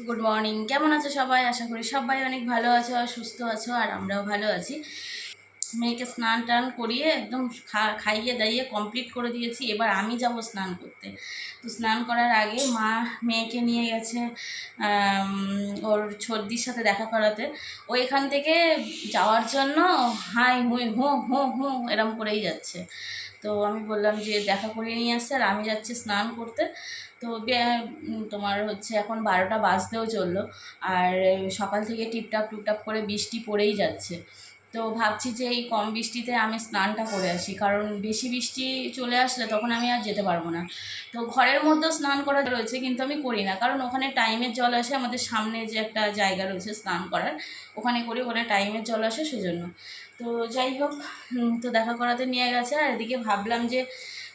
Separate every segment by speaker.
Speaker 1: Good morning. কেমন আছো সবাই? আশা করি সবাই অনেক ভালো আছো আর সুস্থ আছো, আর আমরাও ভালো আছি। মেয়েকে স্নান টান করিয়ে একদম খাইয়ে দাইয়ে কমপ্লিট করে দিয়েছি। এবার আমি যাব স্নান করতে। তো স্নান করার আগে মা মেয়েকে নিয়ে গেছে ওর ছর্দির সাথে দেখা করাতে। ও এখান থেকে যাওয়ার জন্য হাই হুই হু হু হু এরম করেই যাচ্ছে। তো আমি বললাম যে দেখা করিয়ে নিয়ে আসছে, আর আমি যাচ্ছি স্নান করতে। তো তোমার হচ্ছে এখন 12টা বাজতেও চললো, আর সকাল থেকে টিপটাপ টুপটাপ করে বৃষ্টি পড়েই যাচ্ছে। তো ভাবছি যে এই কম বৃষ্টিতে আমি স্নানটা করে আসি, কারণ বেশি বৃষ্টি চলে আসলে তখন আমি আর যেতে পারবো না। তো ঘরের মধ্যেও স্নান করা রয়েছে, কিন্তু আমি করি না, কারণ ওখানে টাইমের জল আসে। আমাদের সামনে যে একটা জায়গা রয়েছে স্নান করার, ওখানে করি, ওখানে টাইমের জল আসে, সেজন্য। তো যাই হোক, তো দেখা করাতে নিয়ে গেছে। আর এদিকে ভাবলাম যে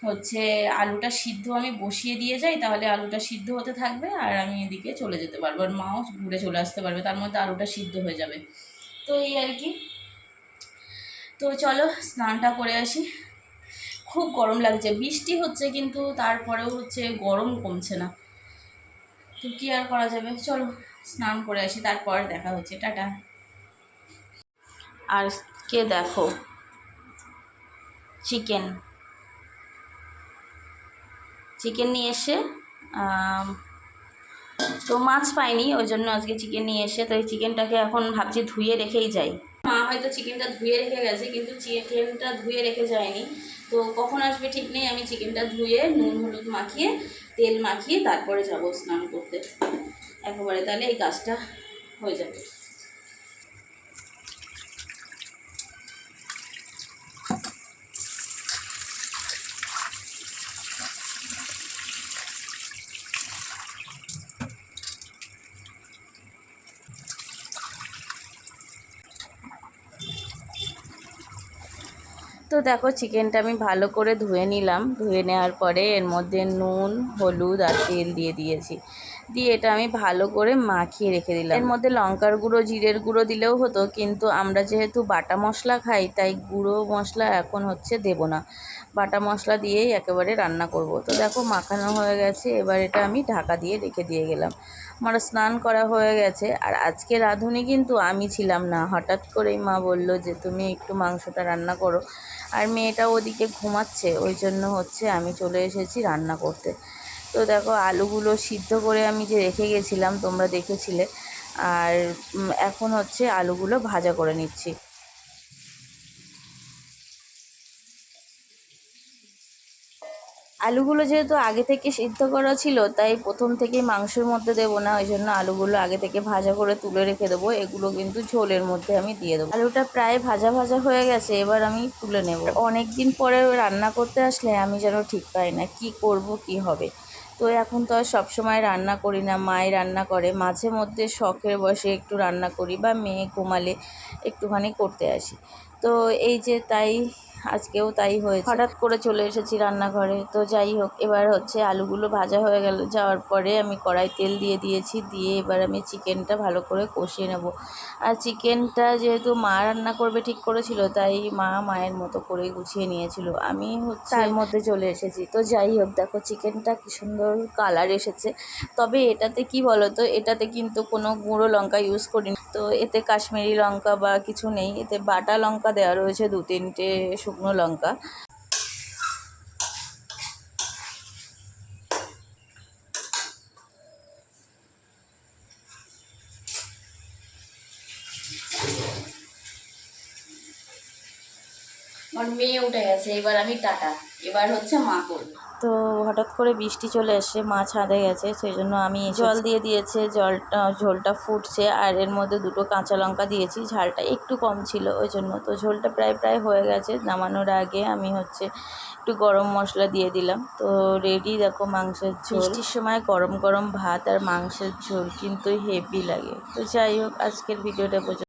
Speaker 1: হচ্ছে আলুটা সিদ্ধ আমি বসিয়ে দিয়ে যাই, তাহলে আলুটা সিদ্ধ হতে থাকবে আর আমি এদিকে চলে যেতে পারবো, আর মাও ঘুরে চলে আসতে পারবে, তার মধ্যে আলুটা সিদ্ধ হয়ে যাবে। তো এই আর কি। তো চলো স্নানটা করে আসি। খুব গরম লাগছে, বৃষ্টি হচ্ছে কিন্তু তারপরেও হচ্ছে গরম কমছে না। তো কী আর করা যাবে, চলো স্নান করে আসি, তারপর দেখা হচ্ছে, টাটা। আর কে দেখো, চিকেন নিয়ে এসে তো মাছ পাইনি, ওই জন্য আজকে চিকেন নিয়ে এসে, তো এই চিকেনটাকে এখন ভাবছি ধুয়ে রেখেই যাই। মা হয়তো চিকেনটা ধুয়ে রেখে গেছে, কিন্তু চিকেনটা ধুয়ে রেখে যায়নি। তো কখন আসবে ঠিক নেই। আমি চিকেনটা ধুয়ে নুন হলুদ মাখিয়ে তেল মাখিয়ে তারপরে যাবো স্নান করতে একেবারে, তাহলে এই কাজটা হয়ে যাবে। তো দেখো চিকেনটা আমি ভালো করে ধুয়ে নিলাম। ধুয়ে নেওয়ার পরে এর মধ্যে নুন হলুদ আর তেল দিয়ে দিয়েছি, দিয়ে এটা আমি ভালো করে মাখিয়ে রেখে দিলাম। এর মধ্যে লঙ্কার গুঁড়ো জিরের গুঁড়ো দিলেও হতো, কিন্তু আমরা যেহেতু বাটা মশলা খাই তাই গুঁড়ো মশলা এখন হচ্ছে দেব না, বাটা মশলা দিয়েই একেবারে রান্না করব। তো দেখো মাখানো হয়ে গেছে, এবার এটা আমি ঢাকা দিয়ে রেখে দিয়ে গেলাম। আমার স্নান করা হয়ে গেছে। আর আজকে রাঁধুনি কিন্তু আমি ছিলাম না, হঠাৎ করেই মা বলল যে তুমি একটু মাংসটা রান্না করো, আর মেয়েটা ওদিকে ঘুমাচ্ছে, ওই জন্য হচ্ছে আমি চলে এসেছি রান্না করতে। তো দেখো আলুগুলো সিদ্ধ করে আমি যে রেখে গেছিলাম তোমরা দেখেছিলে, আর এখন হচ্ছে আলুগুলো ভাজা করে নিচ্ছি। আলুগুলো যেহেতু আগে থেকে সিদ্ধ করা ছিল, তাই প্রথম থেকেই মাংসের মধ্যে দেবো না, ওই জন্য আলুগুলো আগে থেকে ভাজা করে তুলে রেখে দেবো। এগুলো কিন্তু ঝোলের মধ্যে আমি দিয়ে দেবো। আলুটা প্রায় ভাজা ভাজা হয়ে গেছে, এবার আমি তুলে নেব। অনেক দিন পরে রান্না করতে আসলে আমি যেন ঠিক পাই না কি করব কি হবে। তো এখন তো আর সবসময় রান্না করি না, মাই রান্না করে, মাঝে মধ্যে শখের বসে একটু রান্না করি, বা মেয়ে ঘুমালে একটুখানি করতে আসি। তো এই যে তাই আজকেও তাই হয়েছে, হঠাৎ করে চলে এসেছি রান্নাঘরে। তো যাই হোক, এবার হচ্ছে আলুগুলো ভাজা হয়ে যাওয়ার পরে আমি কড়াই তেল দিয়ে দিয়েছি, দিয়ে এবার আমি চিকেনটা ভালো করে কষিয়ে নেব। আর চিকেনটা যেহেতু মা রান্না করবে ঠিক করেছিল, তাই মায়ের মতো করেই গুছিয়ে নিয়েছিল, আমি হচ্ছে তার মধ্যে চলে এসেছি। তো যাই হোক, দেখো চিকেনটা কি সুন্দর কালার এসেছে। তবে এটাতে কি বলো তো, এটাতে কিন্তু কোনো গুঁড়ো লঙ্কা ইউজ করিনি, তো এতে কাশ্মীরি লঙ্কা বা কিছু নেই, এতে বাটা লঙ্কা দেওয়া রয়েছে 2-3টে শুকনো লঙ্কা। আমার মেয়ে উঠে গেছে, এবার আমি টাটা, এবার হচ্ছে মা করবে। তো হঠাৎ করে বৃষ্টি চলে এসে মা ছাদে গেছে, সেই জন্য আমি জল দিয়ে দিয়েছে, ঝোলটা ফুটছে, আর এর মধ্যে 2টো কাঁচা লঙ্কা দিয়েছি, ঝালটা একটু কম ছিল ওই জন্য। তো ঝোলটা প্রায় হয়ে গেছে, নামানোর আগে আমি হচ্ছে একটু গরম মশলা দিয়ে দিলাম। তো রেডি দেখো মাংসের ঝোল। বৃষ্টির সময় গরম গরম ভাত আর মাংসের ঝোল কিন্তু হেভি লাগে। তো যাই হোক, আজকের ভিডিওটা